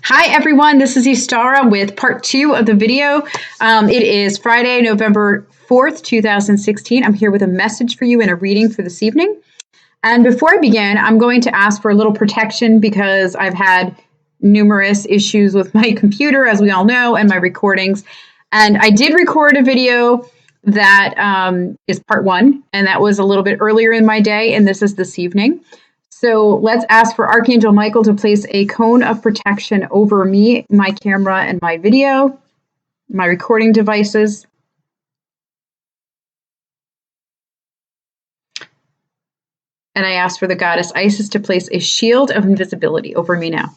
Hi everyone, this is EstaRa with part 2 of the video. It is Friday, November 4th, 2016. I'm here with a message for you and a reading for this evening. And before I begin, I'm going to ask for a little protection because I've had numerous issues with my computer, as we all know, and my recordings. And I did record a video that is part 1, and that was a little bit earlier in my day, and this is this evening. So let's ask for Archangel Michael to place a cone of protection over me, my camera, and my video, my recording devices. And I ask for the goddess Isis to place a shield of invisibility over me now.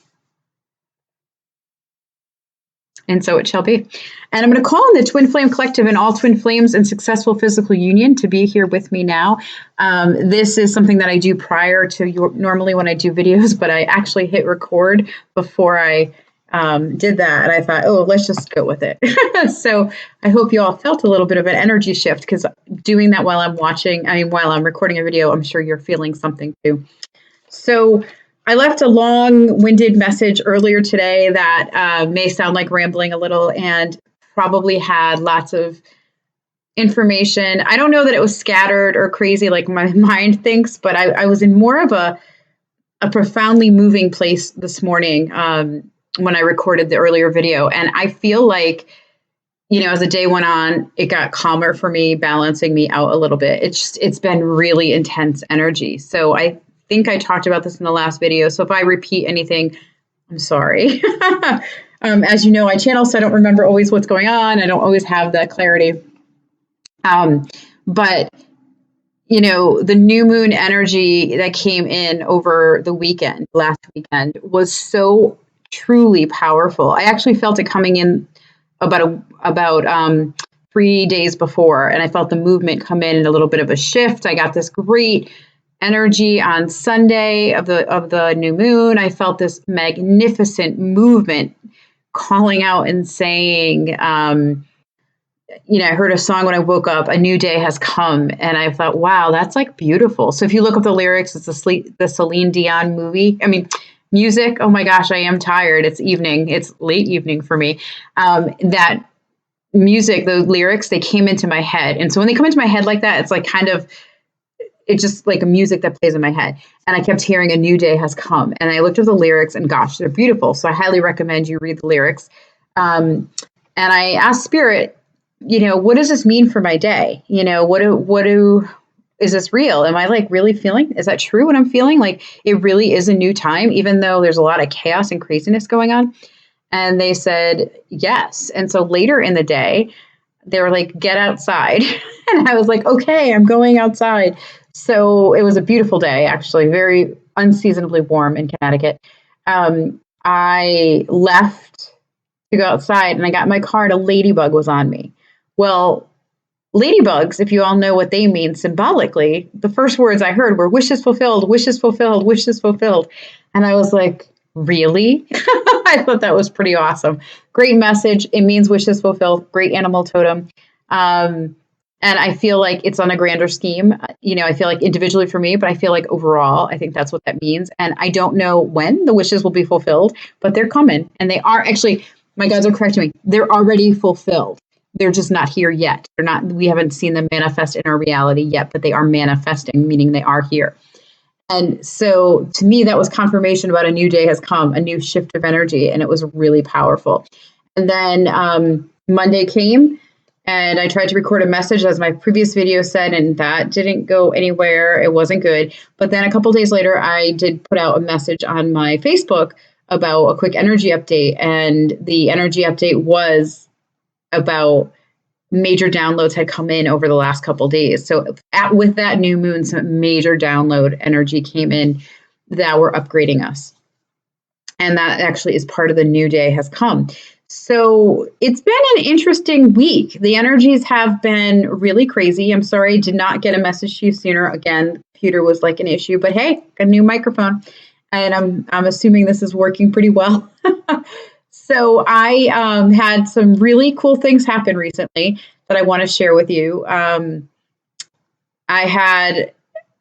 And so it shall be. And I'm going to call on the Twin Flame Collective and all Twin Flames in successful physical union to be here with me now. This is something that I do prior to normally when I do videos, but I actually hit record before I did that. And I thought, oh, let's just go with it. So I hope you all felt a little bit of an energy shift, because doing that while while I'm recording a video, I'm sure you're feeling something too. So I left a long-winded message earlier today that may sound like rambling a little and probably had lots of information. I don't know that it was scattered or crazy like my mind thinks, but I was in more of a profoundly moving place this morning when I recorded the earlier video. And I feel like, as the day went on, it got calmer for me, balancing me out a little bit. It's been really intense energy. So I think I talked about this in the last video. So if I repeat anything, I'm sorry. As you know, I channel, so I don't remember always what's going on. I don't always have that clarity. But the new moon energy that came in over the last weekend, was so truly powerful. I actually felt it coming in about 3 days before, and I felt the movement come in a little bit of a shift. I got this great energy on Sunday of the new moon. I felt this magnificent movement calling out and saying, I heard a song when I woke up, "A New Day Has Come," and I thought, wow, that's like beautiful. So if you look up the lyrics, it's the Celine Dion music. Oh my gosh, I am tired. It's evening. It's late evening for me. That music, the lyrics, they came into my head. And so when they come into my head like that, it's like it's just like a music that plays in my head. And I kept hearing "A New Day Has Come." And I looked at the lyrics and gosh, they're beautiful. So I highly recommend you read the lyrics. And I asked Spirit, what does this mean for my day? Is this real? Am I really feeling, is that true what I'm feeling? Like it really is a new time, even though there's a lot of chaos and craziness going on. And they said, yes. And so later in the day, they were like, get outside. And I was like, okay, I'm going outside. So it was a beautiful day, actually, very unseasonably warm in Connecticut. I left to go outside and I got in my car and a ladybug was on me. Well, ladybugs, if you all know what they mean symbolically, the first words I heard were wishes fulfilled, wishes fulfilled, wishes fulfilled. And I was like, really? I thought that was pretty awesome. Great message. It means wishes fulfilled. Great animal totem. And I feel like it's on a grander scheme. I feel like individually for me, but I feel like overall, I think that's what that means. And I don't know when the wishes will be fulfilled, but they're coming. And they are actually, my guides are correcting me, they're already fulfilled. They're just not here yet. We haven't seen them manifest in our reality yet, but they are manifesting, meaning they are here. And so to me, that was confirmation about a new day has come, a new shift of energy. And it was really powerful. And then Monday came and I tried to record a message, as my previous video said, and that didn't go anywhere. It wasn't good. But then a couple of days later, I did put out a message on my Facebook about a quick energy update. And the energy update was about major downloads had come in over the last couple of days. So with that new moon, some major download energy came in that were upgrading us. And that actually is part of the new day has come. So it's been an interesting week. The energies have been really crazy. I'm sorry I did not get a message to you sooner. Again, computer was like an issue, but hey, got a new microphone. And I'm assuming this is working pretty well. So I had some really cool things happen recently that I want to share with you.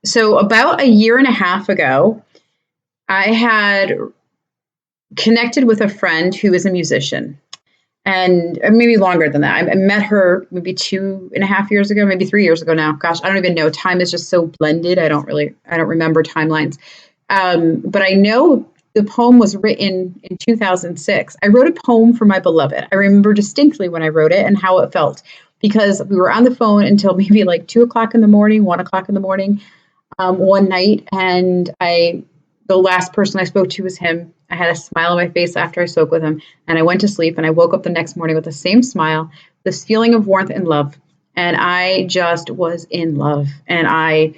So about a year and a half ago, I had connected with a friend who is a musician, and maybe longer than that. I met her maybe 2.5 years ago, maybe 3 years ago now. Gosh, I don't even know. Time is just so blended. I don't remember timelines. But I know the poem was written in 2006. I wrote a poem for my beloved. I remember distinctly when I wrote it and how it felt, because we were on the phone until maybe like 2 o'clock in the morning, 1 o'clock in the morning, one night. And the last person I spoke to was him. I had a smile on my face after I spoke with him, and I went to sleep, and I woke up the next morning with the same smile, this feeling of warmth and love. And I just was in love, and I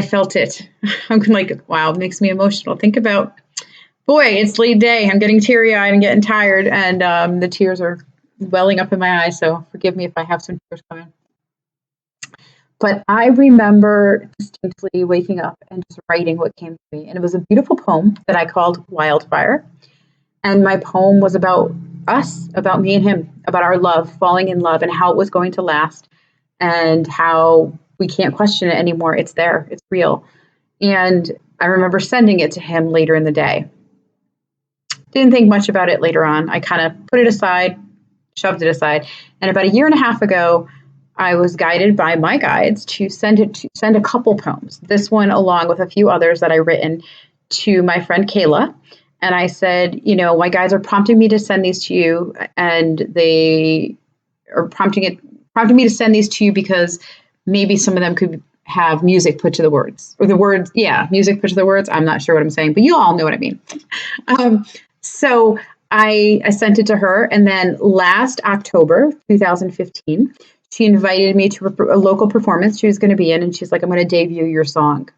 felt it. I'm like, wow, it makes me emotional. Think about, boy, it's late day. I'm getting teary eyed and getting tired, and the tears are welling up in my eyes. So forgive me if I have some tears coming. But I remember distinctly waking up and just writing what came to me. And it was a beautiful poem that I called Wildfire. And my poem was about us, about me and him, about our love, falling in love, and how it was going to last, and how we can't question it anymore. It's there, it's real. And I remember sending it to him later in the day. Didn't think much about it later on. I kind of put it aside, shoved it aside. And about 1.5 years ago, I was guided by my guides to send a couple poems. This one, along with a few others that I written, to my friend Kayla. And I said, my guides are prompting me to send these to you, and they are prompting me to send these to you because maybe some of them could have music put to the words, or the words, music put to the words. I'm not sure what I'm saying, but you all know what I mean. So I sent it to her, and then last October 2015, she invited me to a local performance she was going to be in, and she's like, I'm going to debut your song.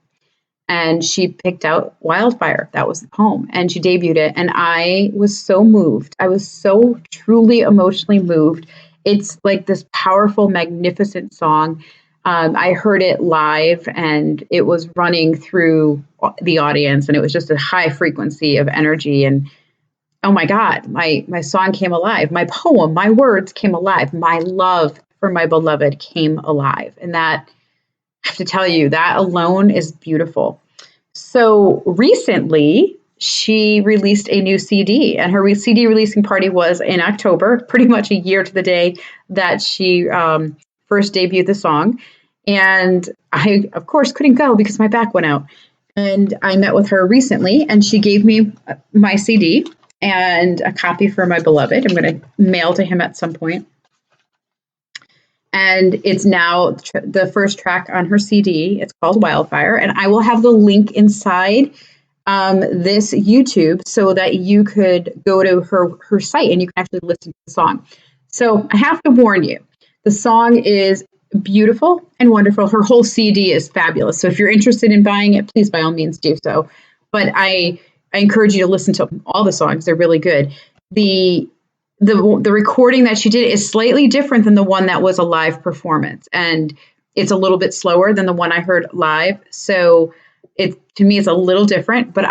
And she picked out Wildfire. That was the poem. And she debuted it. And I was so moved. I was so truly emotionally moved. It's like this powerful, magnificent song. I heard it live, and it was running through the audience, and it was just a high frequency of energy. And oh my God, my song came alive. My poem, my words came alive. My love for my beloved came alive. And that, I have to tell you, that alone is beautiful. So recently, she released a new CD, and her CD releasing party was in October, pretty much a year to the day that she first debuted the song. And I, of course, couldn't go because my back went out. And I met with her recently, and she gave me my CD and a copy for my beloved. I'm going to mail to him at some point. And it's now the first track on her CD. It's called Wildfire. And I will have the link inside this YouTube so that you could go to her site and you can actually listen to the song. So I have to warn you, the song is beautiful and wonderful. Her whole CD is fabulous. So if you're interested in buying it, please, by all means, do so. But I encourage you to listen to all the songs. They're really good. The recording that she did is slightly different than the one that was a live performance, and it's a little bit slower than the one I heard live. So to me, it's a little different, but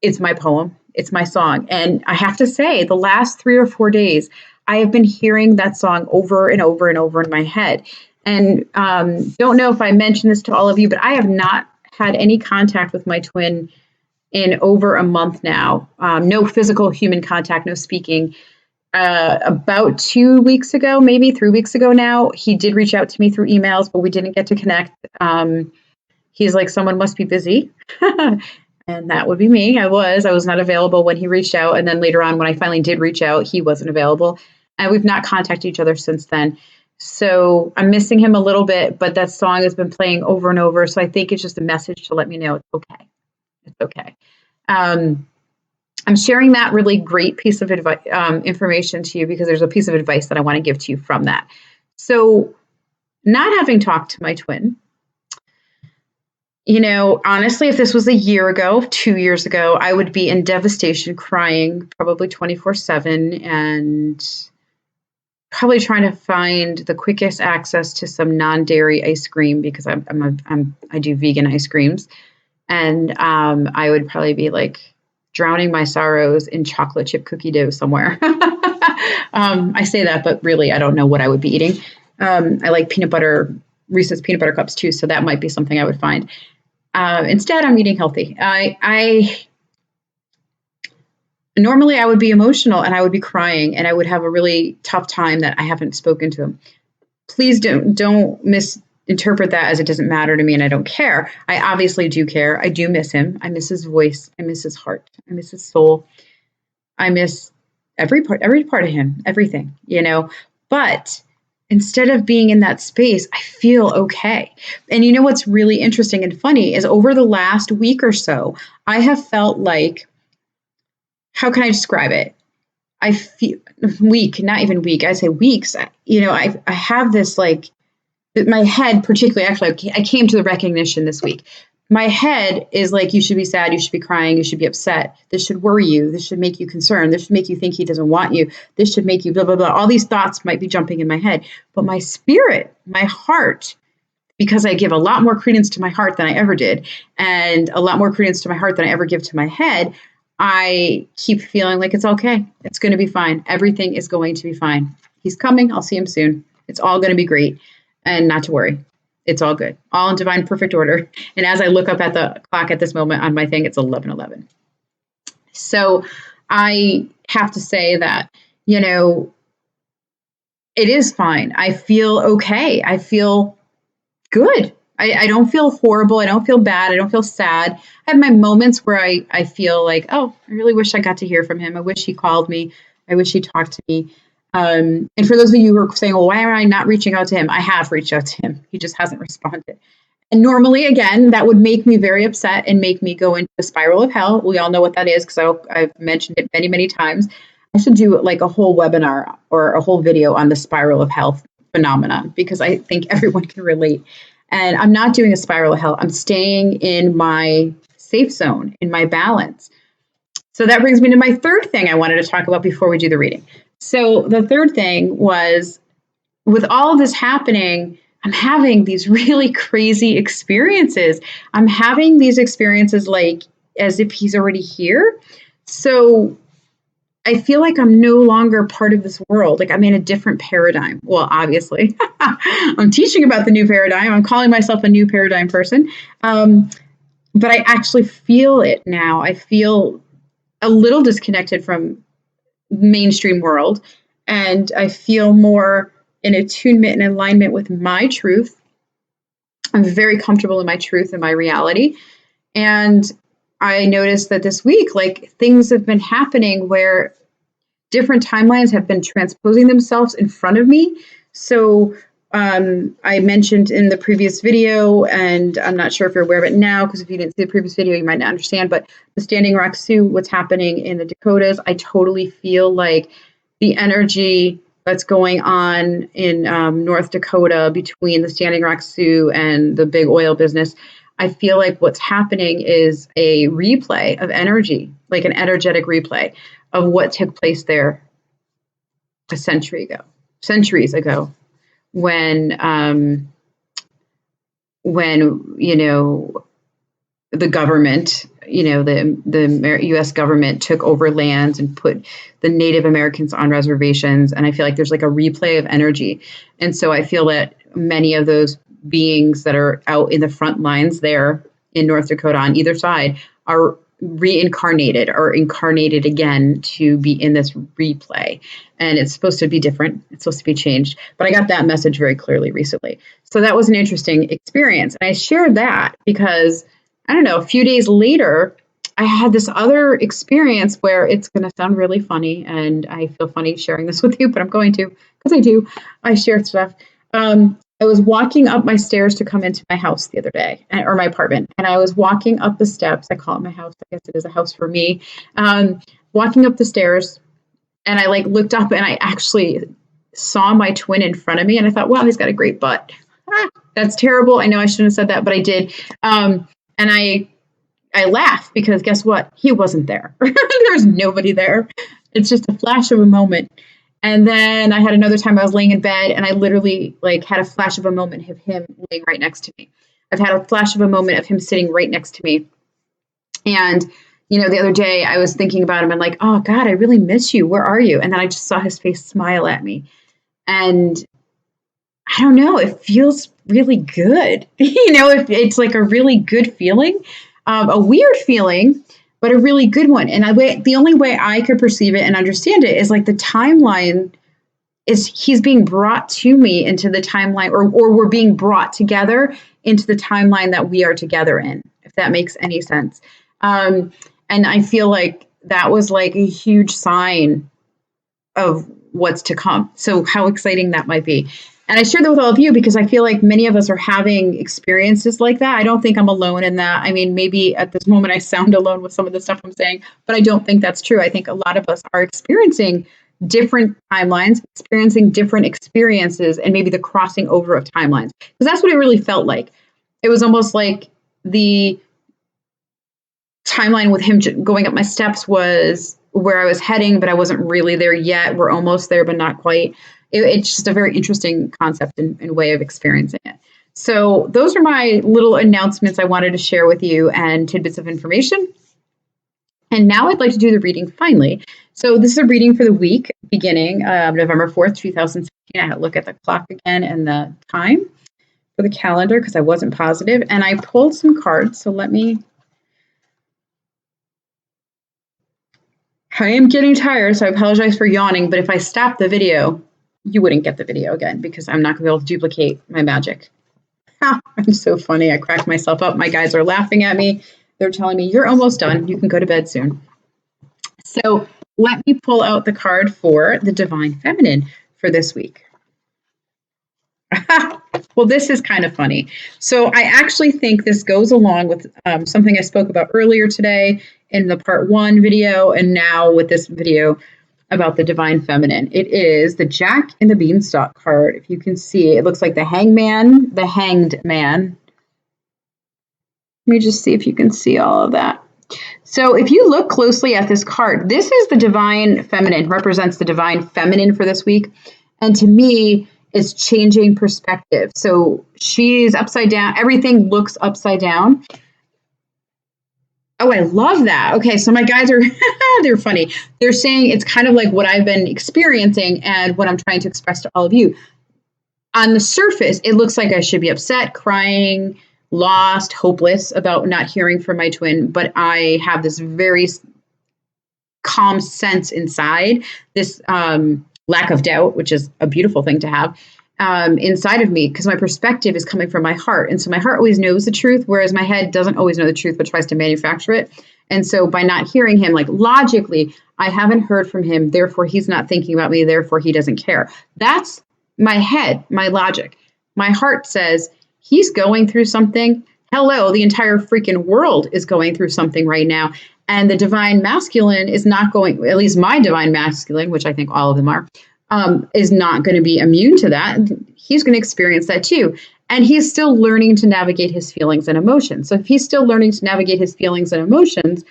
it's my poem, it's my song. And I have to say, the last 3 or 4 days, I have been hearing that song over and over and over in my head. And don't know if I mentioned this to all of you, but I have not had any contact with my twin in over a month now. No physical human contact, no speaking. About 2 weeks ago, maybe 3 weeks ago now, he did reach out to me through emails, but we didn't get to connect. He's like, someone must be busy. And that would be me. I was not available when he reached out. And then later on, when I finally did reach out, he wasn't available. And we've not contacted each other since then. So I'm missing him a little bit, but that song has been playing over and over. So I think it's just a message to let me know it's okay. It's okay. I'm sharing that really great piece of information to you because there's a piece of advice that I want to give to you from that. So, not having talked to my twin, honestly, if this was a year ago, 2 years ago, I would be in devastation, crying probably 24/7, and probably trying to find the quickest access to some non-dairy ice cream because I do vegan ice creams, and I would probably be like drowning my sorrows in chocolate chip cookie dough somewhere. I say that, but really, I don't know what I would be eating. I like Reese's peanut butter cups too, so that might be something I would find. Instead, I'm eating healthy. Normally I would be emotional and I would be crying and I would have a really tough time that I haven't spoken to him. Please don't misinterpret that as it doesn't matter to me and I don't care. I obviously do care. I do miss him. I miss his voice. I miss his heart. I miss his soul. I miss every part of him, everything, But instead of being in that space, I feel okay. And you know what's really interesting and funny is over the last week or so, I have felt like, how can I describe it? I feel weak, not even weak. I say weeks. I have this like my head, particularly. Actually, I came to the recognition this week. My head is like, you should be sad, you should be crying, you should be upset. This should worry you. This should make you concerned. This should make you think he doesn't want you. This should make you blah, blah, blah. All these thoughts might be jumping in my head. But my spirit, my heart, because I give a lot more credence to my heart than I ever did, and a lot more credence to my heart than I ever give to my head, I keep feeling like it's okay. It's going to be fine. Everything is going to be fine. He's coming. I'll see him soon. It's all going to be great. And not to worry. It's all good. All in divine perfect order. And as I look up at the clock at this moment on my thing, it's 11:11. So I have to say that, it is fine. I feel okay. I feel good. I don't feel horrible. I don't feel bad. I don't feel sad. I have my moments where I feel like, oh, I really wish I got to hear from him. I wish he called me. I wish he talked to me. And for those of you who are saying, well, why am I not reaching out to him? I have reached out to him. He just hasn't responded. And normally, again, that would make me very upset and make me go into a spiral of hell. We all know what that is because I've mentioned it many, many times. I should do like a whole webinar or a whole video on the spiral of hell phenomenon because I think everyone can relate. And I'm not doing a spiral of hell. I'm staying in my safe zone, in my balance. So that brings me to my third thing I wanted to talk about before we do the reading. So the third thing was, with all of this happening, I'm having these really crazy experiences. I'm having these experiences like as if he's already here. So I feel like I'm no longer part of this world. Like I'm in a different paradigm. Well, obviously, I'm teaching about the new paradigm. I'm calling myself a new paradigm person. But I actually feel it now. I feel a little disconnected from mainstream world. And I feel more in attunement and alignment with my truth. I'm very comfortable in my truth and my reality. And I noticed that this week, like things have been happening where different timelines have been transposing themselves in front of me. So I mentioned in the previous video, and I'm not sure if you're aware of it now, because if you didn't see the previous video, you might not understand, but the Standing Rock Sioux, what's happening in the Dakotas, I totally feel like the energy that's going on in North Dakota between the Standing Rock Sioux and the big oil business, I feel like what's happening is a replay of energy, like an energetic replay of what took place there centuries ago, when the government, the U.S. government took over lands and put the Native Americans on reservations. And I feel like there's like a replay of energy. And so I feel that many of those beings that are out in the front lines there in North Dakota on either side are reincarnated or incarnated again to be in this replay. And it's supposed to be different. It's supposed to be changed. But I got that message very clearly recently. So that was an interesting experience. And I shared that because, I don't know, a few days later, I had this other experience where it's going to sound really funny. And I feel funny sharing this with you, but I'm going to, because I do. I share stuff. I was walking up my stairs to come into my house the other day, or my apartment, and I was walking up the steps. I call it my house. I guess it is a house for me. Walking up the stairs, and I looked up, and I actually saw my twin in front of me, and I thought, wow, he's got a great butt. That's terrible. I know I shouldn't have said that, but I did. And I laughed because guess what? He wasn't there. There's nobody there. It's just a flash of a moment. And then I had another time I was laying in bed and I literally had a flash of a moment of him laying right next to me. I've had a flash of a moment of him sitting right next to me. And, the other day I was thinking about him and oh God, I really miss you. Where are you? And then I just saw his face smile at me. And I don't know, it feels really good. It's like a really good feeling, a weird feeling, but a really good one. And the only way I could perceive it and understand it is like the timeline is he's being brought to me into the timeline, or we're being brought together into the timeline that we are together in, if that makes any sense. And I feel like that was like a huge sign of what's to come. So how exciting that might be. And I share that with all of you because I feel like many of us are having experiences like that. I don't think I'm alone in that. I mean, maybe at this moment I sound alone with some of the stuff I'm saying, but I don't think that's true. I think a lot of us are experiencing different timelines, experiencing different experiences, and maybe the crossing over of timelines. Because that's what it really felt like. It was almost like the timeline with him going up my steps was where I was heading, but I wasn't really there yet. We're almost there, but not quite. It's just a very interesting concept and way of experiencing it. So those are my little announcements I wanted to share with you and tidbits of information. And now I'd like to do the reading finally. So this is a reading for the week beginning November 4th, 2016. I had to look at the clock again and the time for the calendar because I wasn't positive. And I pulled some cards. So I am getting tired, so I apologize for yawning. But if I stop the video, you wouldn't get the video again because I'm not going to be able to duplicate my magic. I'm so funny. I cracked myself up. My guys are laughing at me. They're telling me, you're almost done. You can go to bed soon. So let me pull out the card for the Divine Feminine for this week. Well, this is kind of funny. So I actually think this goes along with something I spoke about earlier today in the part 1 video, and now with this video about the Divine Feminine. It is the Jack and the Beanstalk card. If you can see, it looks like the Hangman, the Hanged Man. Let me just see if you can see all of that. So if you look closely at this card, this is the Divine Feminine, represents the Divine Feminine for this week. And to me, it's changing perspective. So she's upside down. Everything looks upside down. Oh, I love that. Okay, so my guys are, they're funny. They're saying it's kind of like what I've been experiencing and what I'm trying to express to all of you. On the surface, it looks like I should be upset, crying, lost, hopeless about not hearing from my twin, but I have this very calm sense inside, this lack of doubt, which is a beautiful thing to have inside of me, because my perspective is coming from my heart. And so my heart always knows the truth, whereas my head doesn't always know the truth, but tries to manufacture it. And so by not hearing him, like logically, I haven't heard from him, therefore he's not thinking about me, therefore he doesn't care. That's my head, my logic. My heart says, he's going through something. Hello, the entire freaking world is going through something right now. And the divine masculine is not going, at least my divine masculine, which I think all of them are, is not going to be immune to that. He's going to experience that too. And he's still learning to navigate his feelings and emotions. So if he's still learning to navigate his feelings and emotions,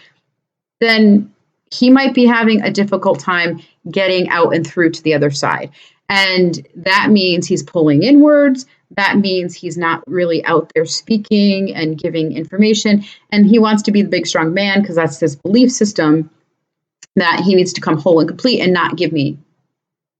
then he might be having a difficult time getting out and through to the other side. And that means he's pulling inwards. That means he's not really out there speaking and giving information. And he wants to be the big, strong man because that's his belief system, that he needs to come whole and complete and not give me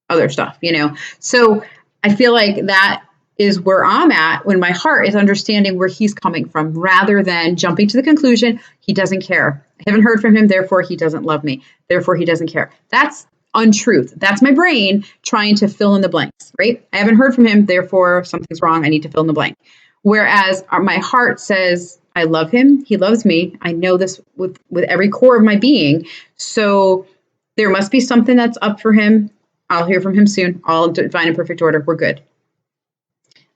other stuff, you know? So I feel like that is where I'm at when my heart is understanding where he's coming from rather than jumping to the conclusion, he doesn't care. I haven't heard from him, therefore he doesn't love me. Therefore he doesn't care. That's untruth. That's my brain trying to fill in the blanks, right? I haven't heard from him, therefore something's wrong. I need to fill in the blank. Whereas my heart says, I love him. He loves me. I know this with every core of my being. So there must be something that's up for him. I'll hear from him soon. All divine and perfect order. We're good.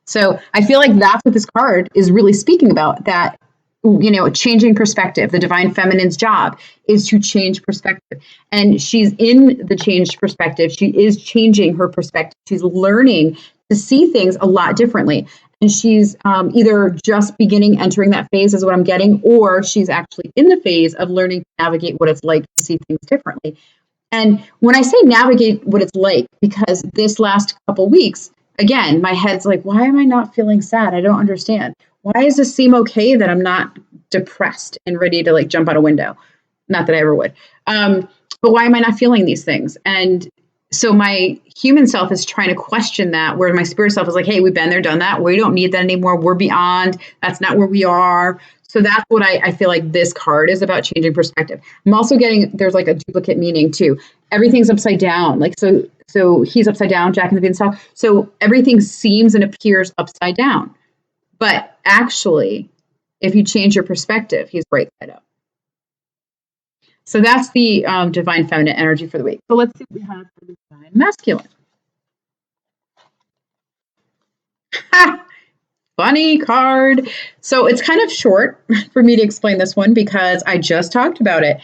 So I feel like that's what this card is really speaking about, that, you know, changing perspective. The divine feminine's job is to change perspective. And she's in the changed perspective. She is changing her perspective. She's learning to see things a lot differently. And she's either just entering that phase is what I'm getting, or she's actually in the phase of learning to navigate what it's like to see things differently. And when I say navigate what it's like, because this last couple weeks, again, my head's like, why am I not feeling sad? I don't understand. Why does this seem okay that I'm not depressed and ready to like jump out a window? Not that I ever would. But why am I not feeling these things? And so my human self is trying to question that, where my spirit self is like, hey, we've been there, done that. We don't need that anymore. We're beyond. That's not where we are. So that's what I feel like this card is about, changing perspective. I'm also getting, there's like a duplicate meaning too. Everything's upside down. Like, so he's upside down, Jack and the Beanstalk. So everything seems and appears upside down. But actually, if you change your perspective, he's right side up. So that's the divine feminine energy for the week. So let's see what we have for the divine masculine. Funny card. So it's kind of short for me to explain this one because I just talked about it.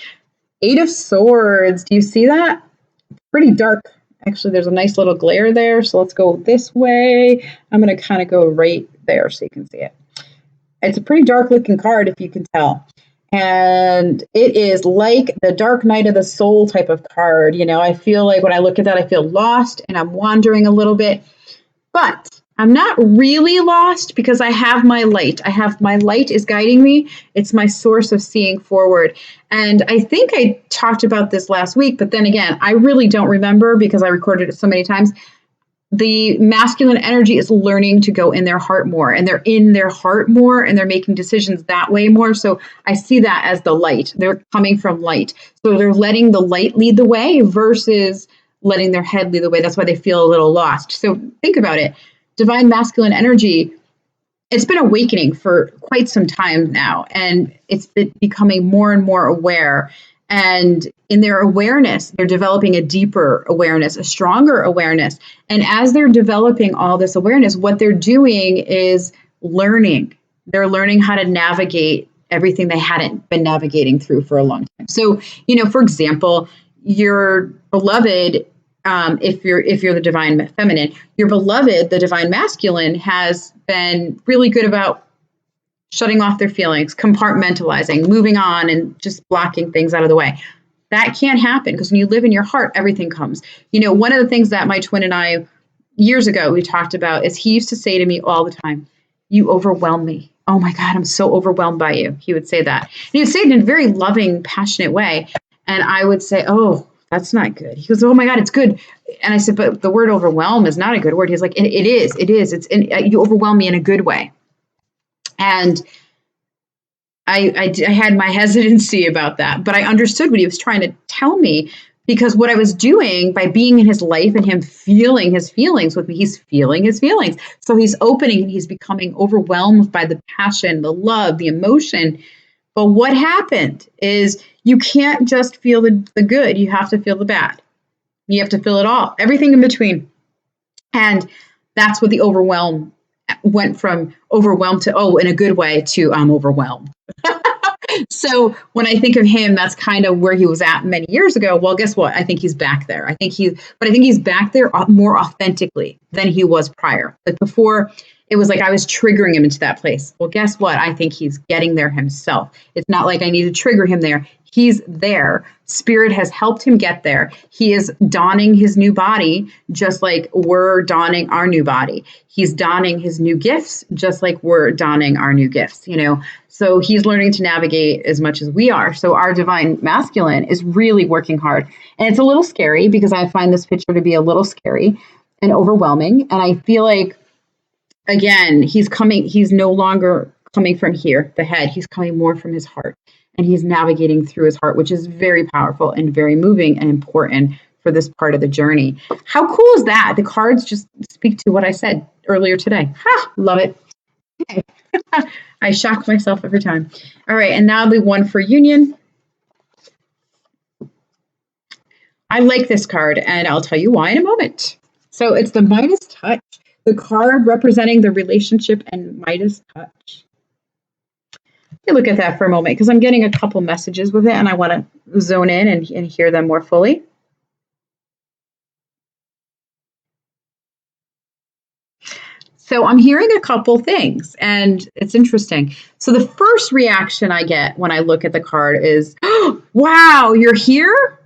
8 of Swords. Do you see that? Pretty dark. Actually, there's a nice little glare there. So let's go this way. I'm going to kind of go right there so you can see it. It's a pretty dark looking card if you can tell. And it is like the dark night of the soul type of card. You know, I feel like when I look at that, I feel lost and I'm wandering a little bit. But I'm not really lost because I have my light. My light is guiding me. It's my source of seeing forward. And I think I talked about this last week, but then again, I really don't remember because I recorded it so many times. The masculine energy is learning to go in their heart more, and they're in their heart more, and they're making decisions that way more. So I see that as the light. They're coming from light. So they're letting the light lead the way versus letting their head lead the way. That's why they feel a little lost. So think about it. Divine masculine energy, it's been awakening for quite some time now, and it's been becoming more and more aware. And in their awareness, they're developing a deeper awareness, a stronger awareness. And as they're developing all this awareness, what they're doing is learning. They're learning how to navigate everything they hadn't been navigating through for a long time. So, you know, for example, your beloved, if you're the divine feminine, your beloved, the divine masculine, has been really good about shutting off their feelings, compartmentalizing, moving on, and just blocking things out of the way. That can't happen because when you live in your heart, everything comes. You know, one of the things that my twin and I years ago we talked about is he used to say to me all the time, "You overwhelm me. Oh my God, I'm so overwhelmed by you." He would say that. And he would say it in a very loving, passionate way. And I would say, "Oh, that's not good." He goes, "Oh my God, it's good." And I said, "But the word overwhelm is not a good word." He's like, it is. You overwhelm me in a good way." And I had my hesitancy about that, but I understood what he was trying to tell me, because what I was doing by being in his life and him feeling his feelings with me, he's feeling his feelings. So he's opening and he's becoming overwhelmed by the passion, the love, the emotion. But what happened is you can't just feel the good. You have to feel the bad. You have to feel it all, everything in between. And that's what the overwhelm went from overwhelmed to, oh, in a good way, to I'm overwhelmed. So when I think of him, that's kind of where he was at many years ago. Well, guess what? I think he's back there. I think he's back there more authentically than he was prior. Like before, it was like I was triggering him into that place. Well, guess what? I think he's getting there himself. It's not like I need to trigger him there. He's there. Spirit has helped him get there. He is donning his new body, just like we're donning our new body. He's donning his new gifts, just like we're donning our new gifts, you know. So he's learning to navigate as much as we are. So our divine masculine is really working hard. And it's a little scary because I find this picture to be a little scary and overwhelming. And I feel like, again, he's no longer coming from here, the head. He's coming more from his heart. And he's navigating through his heart, which is very powerful and very moving and important for this part of the journey. How cool is that? The cards just speak to what I said earlier today. Ha! Love it. Okay. I shock myself every time. All right, and now the one for union. I like this card, and I'll tell you why in a moment. So it's the Midas Touch, the card representing the relationship and Midas Touch. Look at that for a moment because I'm getting a couple messages with it and I want to zone in and hear them more fully. So I'm hearing a couple things and it's interesting. So the first reaction I get when I look at the card is, oh, wow, you're here?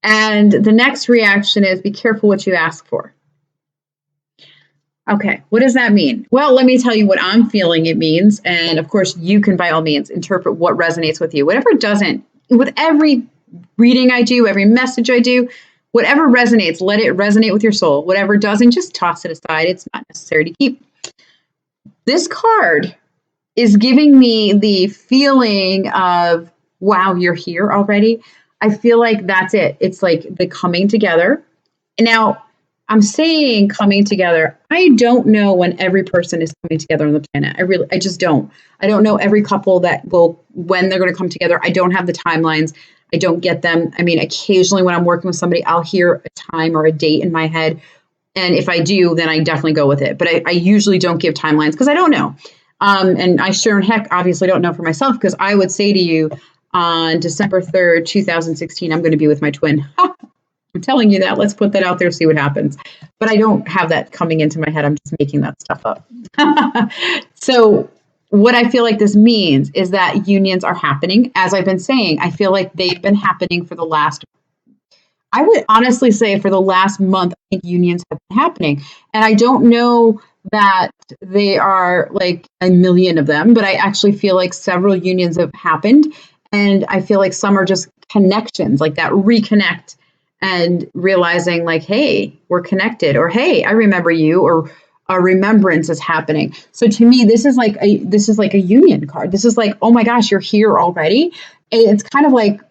And the next reaction is, be careful what you ask for. Okay, what does that mean? Well, let me tell you what I'm feeling it means. And of course, you can by all means interpret what resonates with you. Whatever doesn't, with every reading I do, every message I do, whatever resonates, let it resonate with your soul. Whatever doesn't, just toss it aside. It's not necessary to keep. This card is giving me the feeling of, wow, you're here already. I feel like that's it. It's like the coming together. Now, I'm saying coming together. I don't know when every person is coming together on the planet. I just don't. I don't know every couple when they're going to come together. I don't have the timelines. I don't get them. I mean, occasionally when I'm working with somebody, I'll hear a time or a date in my head. And if I do, then I definitely go with it. But I usually don't give timelines because I don't know. And I sure in heck obviously don't know for myself, because I would say to you on December 3rd, 2016, I'm going to be with my twin. I'm telling you that. Let's put that out there, see what happens. But I don't have that coming into my head. I'm just making that stuff up. So what I feel like this means is that unions are happening. As I've been saying, I feel like they've been happening I would honestly say for the last month, I think unions have been happening. And I don't know that they are like a million of them, but I actually feel like several unions have happened. And I feel like some are just connections, like that reconnect and realizing like, hey, we're connected, or hey, I remember you, or a remembrance is happening. So to me, this is like a union card. This is like, oh my gosh, you're here already. And it's kind of like,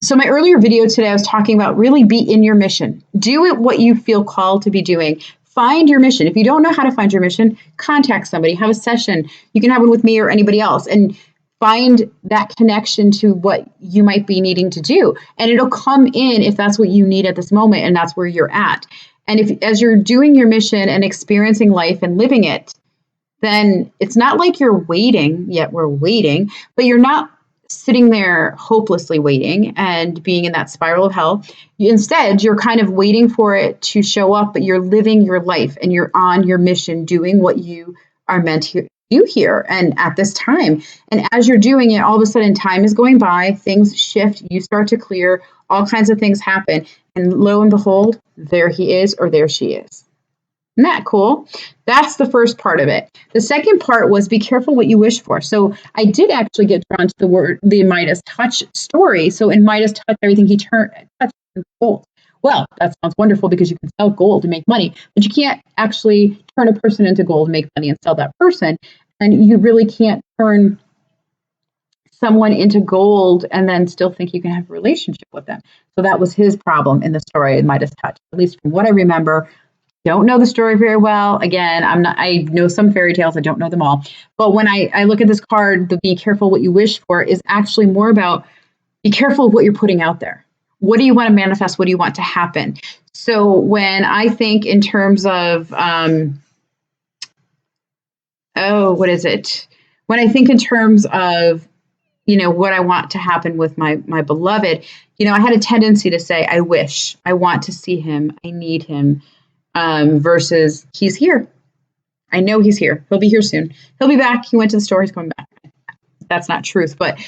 so my earlier video today, I was talking about really be in your mission. Do it what you feel called to be doing. Find your mission. If you don't know how to find your mission, contact somebody, have a session. You can have one with me or anybody else, and find that connection to what you might be needing to do. And it'll come in if that's what you need at this moment and that's where you're at. And if as you're doing your mission and experiencing life and living it, then it's not like you're waiting, yet we're waiting, but you're not sitting there hopelessly waiting and being in that spiral of hell. Instead, you're kind of waiting for it to show up, but you're living your life and you're on your mission, doing what you are meant to do here and at this time. And as you're doing it, all of a sudden time is going by, things shift, you start to clear, all kinds of things happen. And lo and behold, there he is, or there she is. Isn't that cool? That's the first part of it. The second part was be careful what you wish for. So I did actually get drawn to the Midas touch story. So in Midas touch, everything he touched was gold. Well, that sounds wonderful because you can sell gold to make money, but you can't actually turn a person into gold, make money, and sell that person. And you really can't turn someone into gold and then still think you can have a relationship with them. So that was his problem in the story in Midas touch, at least from what I remember. Don't know the story very well. Again, I know some fairy tales. I don't know them all. But when I look at this card, the be careful what you wish for is actually more about be careful of what you're putting out there. What do you want to manifest? What do you want to happen? So when I think in terms of, what is it? When I think in terms of, what I want to happen with my beloved, I had a tendency to say, I wish, I want to see him, I need him. Versus he's here. I know he's here. He'll be here soon. He'll be back. He went to the store. He's coming back. That's not truth, but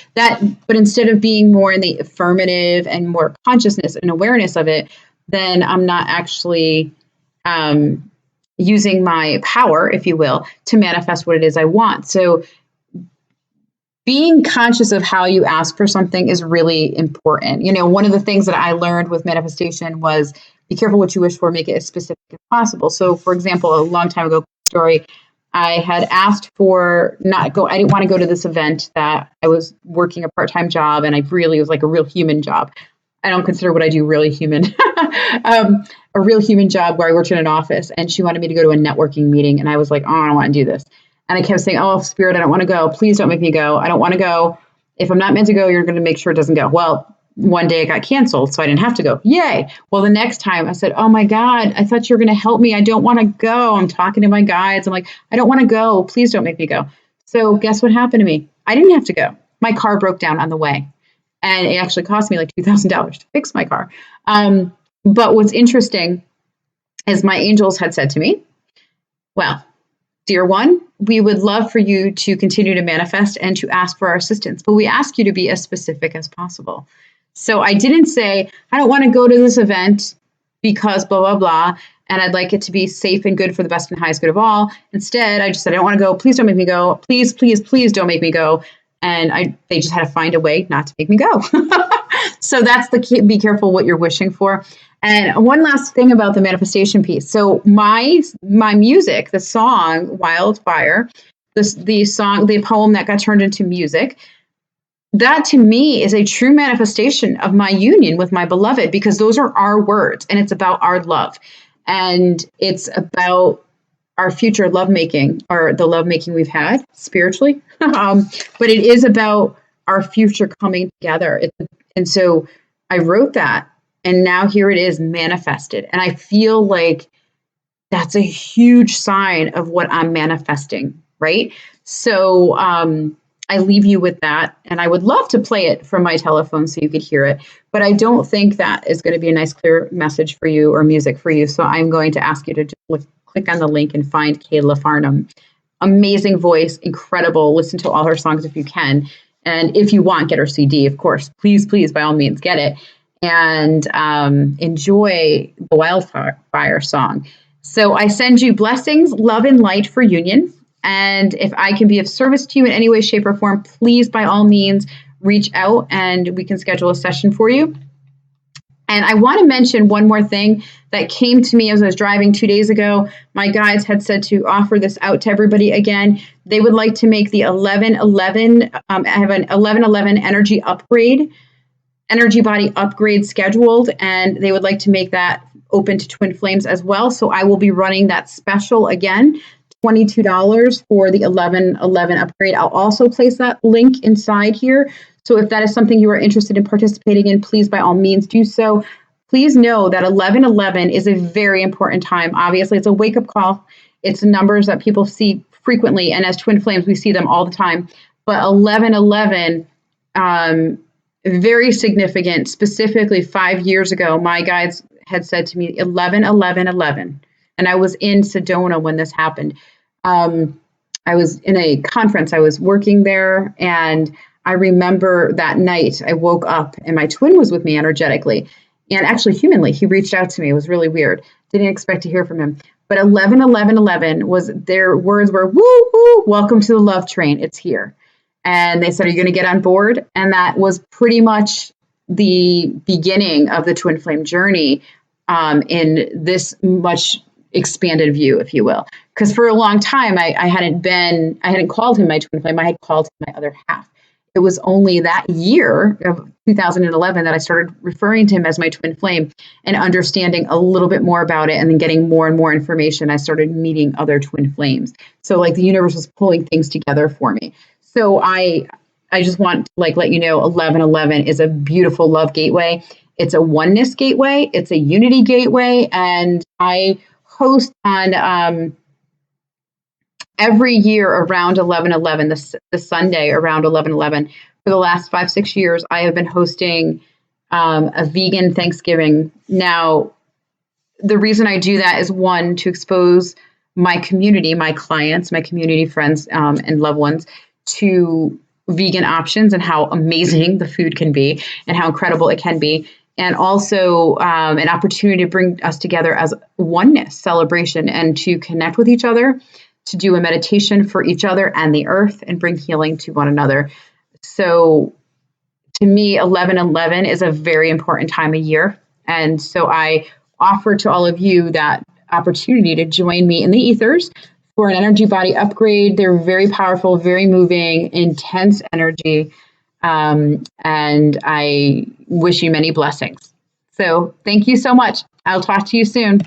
instead of being more in the affirmative and more consciousness and awareness of it, then I'm not actually using my power, if you will, to manifest what it is I want. So being conscious of how you ask for something is really important. One of the things that I learned with manifestation was be careful what you wish for, make it as specific as possible. So, for example, a long time ago story, I had asked for I didn't want to go to this event that I was working a part-time job, and it was like a real human job. I don't consider what I do really human. A real human job where I worked in an office, and she wanted me to go to a networking meeting, and I was like, oh, I don't want to do this. And I kept saying, oh, Spirit, I don't want to go. Please don't make me go. I don't want to go. If I'm not meant to go, you're going to make sure it doesn't go. Well, one day it got canceled, so I didn't have to go. Yay. Well, the next time I said, oh my God, I thought you were going to help me. I don't want to go. I'm talking to my guides. I'm like, I don't want to go. Please don't make me go. So guess what happened to me? I didn't have to go. My car broke down on the way. And it actually cost me like $2,000 to fix my car. But what's interesting is my angels had said to me, well, dear one, we would love for you to continue to manifest and to ask for our assistance, but we ask you to be as specific as possible. So I didn't say, I don't want to go to this event because blah, blah, blah, and I'd like it to be safe and good for the best and highest good of all. Instead, I just said, I don't want to go. Please don't make me go. Please, please, please don't make me go. And they just had to find a way not to make me go. So that's the be careful what you're wishing for. And one last thing about the manifestation piece. So my music, the song Wildfire, the poem that got turned into music. That to me is a true manifestation of my union with my beloved, because those are our words and it's about our love. And it's about our future lovemaking, or the lovemaking we've had spiritually. But it is about our future coming together. And so I wrote that, and now here it is manifested. And I feel like that's a huge sign of what I'm manifesting, right? So I leave you with that. And I would love to play it from my telephone so you could hear it. But I don't think that is going to be a nice, clear message for you or music for you. So I'm going to ask you to just click on the link and find Kayla Farnham. Amazing voice, incredible. Listen to all her songs if you can. And if you want, get her CD, of course. Please, please, by all means, get it. And enjoy the Wildfire song. So I send you blessings, love, and light for union. And if I can be of service to you in any way, shape, or form, please, by all means, reach out and we can schedule a session for you. And I want to mention one more thing that came to me as I was driving 2 days ago. My guides had said to offer this out to everybody again. They would like to make the 11/11, I have an 11/11 energy body upgrade scheduled, and they would like to make that open to Twin Flames as well. So I will be running that special again, $22 for the 11/11 upgrade. I'll also place that link inside here. So if that is something you are interested in participating in, please, by all means, do so. Please know that 11/11 is a very important time. Obviously, it's a wake-up call. It's numbers that people see frequently, and as Twin Flames, we see them all the time. But 11/11, very significant. Specifically, 5 years ago, my guides had said to me, 11/11/11. And I was in Sedona when this happened. I was in a conference. I was working there, and I remember that night I woke up and my twin was with me energetically and actually humanly. He reached out to me. It was really weird. Didn't expect to hear from him. But 11/11/11 was, their words were, woo, woo, welcome to the love train. It's here. And they said, are you going to get on board? And that was pretty much the beginning of the Twin Flame journey in this much expanded view, if you will. Because for a long time, I hadn't called him my Twin Flame. I had called him my other half. It was only that year of 2011 that I started referring to him as my Twin Flame and understanding a little bit more about it, and then getting more and more information. I started meeting other Twin Flames. So like the universe was pulling things together for me. So I just want to let you know 11/11 is a beautiful love gateway. It's a oneness gateway. It's a unity gateway. And I host on every year around 11/11, the Sunday around 11/11. For the last 5-6 years, I have been hosting a vegan Thanksgiving. Now, the reason I do that is, one, to expose my community, my clients, my community friends, and loved ones to vegan options and how amazing the food can be and how incredible it can be. And also an opportunity to bring us together as oneness celebration and to connect with each other, to do a meditation for each other and the earth, and bring healing to one another. So to me, 11/11 is a very important time of year. And so I offer to all of you that opportunity to join me in the ethers for an energy body upgrade. They're very powerful, very moving, intense energy. And I wish you many blessings. So thank you so much. I'll talk to you soon.